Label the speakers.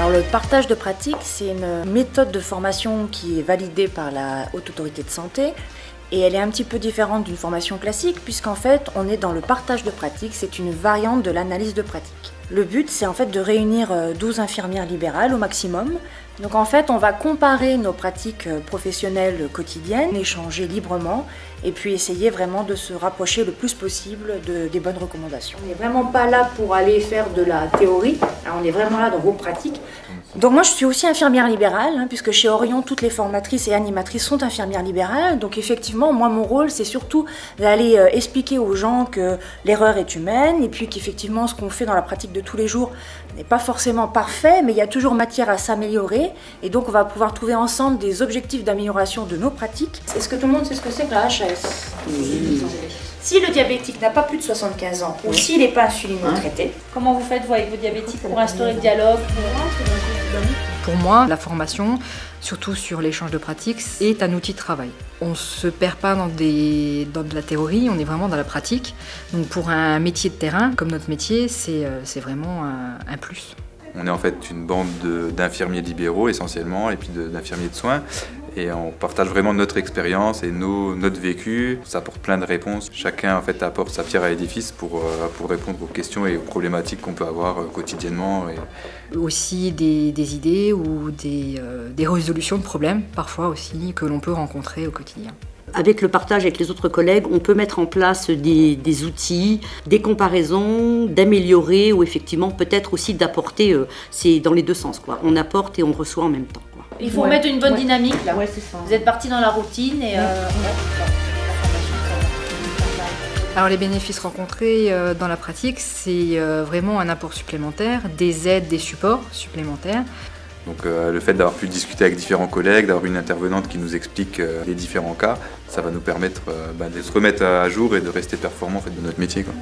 Speaker 1: Alors le partage de pratique, c'est une méthode de formation qui est validée par la Haute Autorité de Santé et elle est un petit peu différente d'une formation classique puisqu'en fait on est dans le partage de pratique, c'est une variante de l'analyse de pratique. Le but c'est en fait de réunir 12 infirmières libérales au maximum. Donc en fait on va comparer nos pratiques professionnelles quotidiennes, échanger librement et puis essayer vraiment de se rapprocher le plus possible des bonnes recommandations. On n'est vraiment pas là pour aller faire de la théorie, on est vraiment là dans vos pratiques. Donc moi je suis aussi infirmière libérale, puisque chez Orion toutes les formatrices et animatrices sont infirmières libérales. Donc effectivement moi mon rôle c'est surtout d'aller expliquer aux gens que l'erreur est humaine et puis qu'effectivement ce qu'on fait dans la pratique de tous les jours n'est pas forcément parfait, mais il y a toujours matière à s'améliorer et donc on va pouvoir trouver ensemble des objectifs d'amélioration de nos pratiques. Est-ce que tout le monde sait ce que c'est que la HAS? Oui. Si le diabétique n'a pas plus de 75 ans ou s'il n'est pas insulino-traité,
Speaker 2: comment vous faites vous avec vos diabétiques pour instaurer le dialogue?
Speaker 3: Pour moi, la formation, surtout sur l'échange de pratiques, est un outil de travail. On ne se perd pas dans de la théorie, on est vraiment dans la pratique. Donc pour un métier de terrain, comme notre métier, c'est vraiment un plus.
Speaker 4: On est en fait une bande d'infirmiers libéraux essentiellement et puis d'infirmiers de soins. Et on partage vraiment notre expérience et notre vécu. Ça apporte plein de réponses. Chacun en fait apporte sa pierre à l'édifice pour répondre aux questions et aux problématiques qu'on peut avoir quotidiennement.
Speaker 3: Aussi des idées ou des résolutions de problèmes parfois aussi que l'on peut rencontrer au quotidien.
Speaker 5: Avec le partage avec les autres collègues, on peut mettre en place des outils, des comparaisons, d'améliorer ou effectivement peut-être aussi d'apporter, c'est dans les deux sens, quoi. On apporte et on reçoit en même temps, quoi.
Speaker 2: Il faut mettre une bonne dynamique là.
Speaker 5: Ouais, c'est ça.
Speaker 2: Vous êtes parti dans la routine et
Speaker 3: Alors les bénéfices rencontrés dans la pratique, c'est vraiment un apport supplémentaire, des aides, des supports supplémentaires.
Speaker 4: Donc le fait d'avoir pu discuter avec différents collègues, d'avoir une intervenante qui nous explique les différents cas, ça va nous permettre de se remettre à jour et de rester performant en fait, de notre métier, quoi.